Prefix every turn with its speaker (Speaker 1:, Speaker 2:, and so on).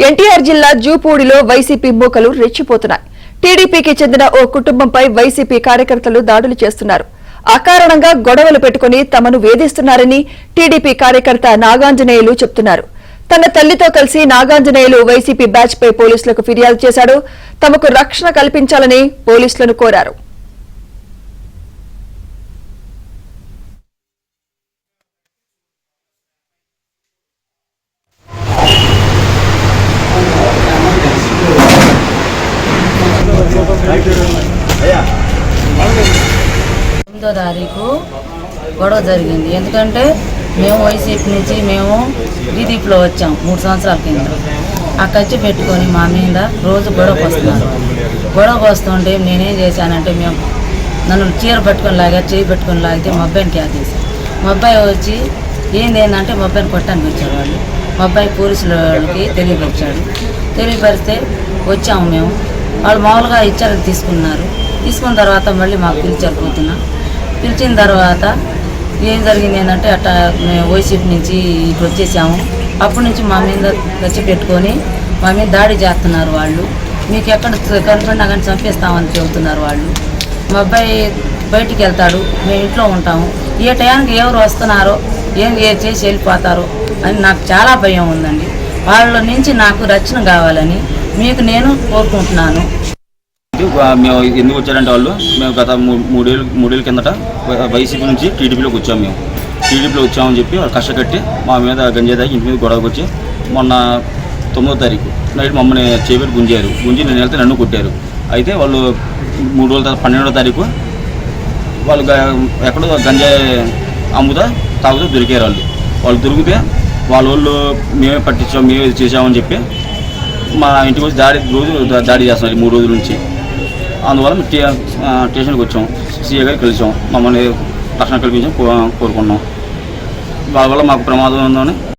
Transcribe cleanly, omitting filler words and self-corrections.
Speaker 1: ఎన్టీఆర్ జిల్లా జూపూడిలో వైసీపీ మూకలు రెచ్చిపోతున్నాయి. టీడీపీకి చెందిన ఓ కుటుంబంపై వైసీపీ కార్యకర్తలు దాడులు చేస్తున్నారు. అకారణంగా గొడవలు పెట్టుకుని తమను వేధిస్తున్నారని టీడీపీ కార్యకర్త నాగాంజనేయులు చెబుతున్నారు. తన తల్లితో కలిసి నాగాంజనేయులు వైసీపీ బ్యాచ్ పై పోలీసులకు ఫిర్యాదు చేశాడు. తమకు రక్షణ కల్పించాలని పోలీసులను కోరారు.
Speaker 2: తారీఖు గొడవ జరిగింది. ఎందుకంటే మేము వైసీపీ నుంచి టీడీపీలో వచ్చాం 3 సంవత్సరాల కింద. ఆ ఖర్చు పెట్టుకొని మా మీద రోజు గొడవకు వస్తున్నారు. గొడవకు వస్తుంటే నేనేం చేశానంటే నన్ను చీర పట్టుకొని లాగారు, చేయి పెట్టుకొని లాగితే మా అబ్బాయిని క్యాకేసి మా అబ్బాయి వచ్చి ఏంటంటే మా అబ్బాయిని కొట్టడానికి వచ్చారు వాళ్ళు. మా అబ్బాయి పోలీసులకి తెలియపరిచాడు. తెలియపరిస్తే వచ్చాము మేము. వాళ్ళు మామూలుగా ఇచ్చారని తీసుకున్న తర్వాత మళ్ళీ మాకు పిలిచిన తర్వాత ఏం జరిగింది ఏంటంటే అట్లా మేము వైసీపీ నుంచి ఇటు వచ్చేసాము. అప్పటి నుంచి మా మీద ఖర్చు పెట్టుకొని మా మీద దాడి చేస్తున్నారు వాళ్ళు. మీకు ఎక్కడ కనపడినా కానీ చంపేస్తామని చెబుతున్నారు వాళ్ళు. మా అబ్బాయి బయటికి వెళ్తాడు, మేము ఇంట్లో ఉంటాము. ఏ టయానికి ఎవరు వస్తున్నారో ఏం చేసి వెళ్ళిపోతారో అని నాకు చాలా భయం ఉందండి. వాళ్ళ నుంచి నాకు రక్షణ కావాలని మీకు నేను కోరుకుంటున్నాను.
Speaker 3: మేము ఎందుకు వచ్చారంటే మేము గత మూడేళ్ళ కిందట వైసీపీ నుంచి టీడీపీలోకి వచ్చాము. మేము టీడీపీలో వచ్చామని చెప్పి వాళ్ళు కష్టకట్టి మా మీద గంజాయి తాగి ఇంటి మీద గొడవకు వచ్చి మొన్న 9వ తారీఖు నైట్ మమ్మల్ని చేపెట్టి గుంజి నేను వెళ్తే నన్ను కొట్టారు. అయితే వాళ్ళు 3 రోజుల తర్వాత 12వ తారీఖు వాళ్ళు ఎక్కడో గంజాయి తాగుతూ దొరికారు. వాళ్ళు దొరికితే వాళ్ళు మేమే పట్టించాం, మేమే చేసామని చెప్పి మా ఇంటికి వచ్చి దాడి చేస్తున్నారు 3 రోజుల నుంచి. అందువల్ల స్టేషన్కి వచ్చాం, సీఏ గారికి కలిసాం, మమ్మల్ని రక్షణ కల్పించాం కోరుకున్నాం. వాళ్ళ వల్ల మాకు ప్రమాదం ఉందని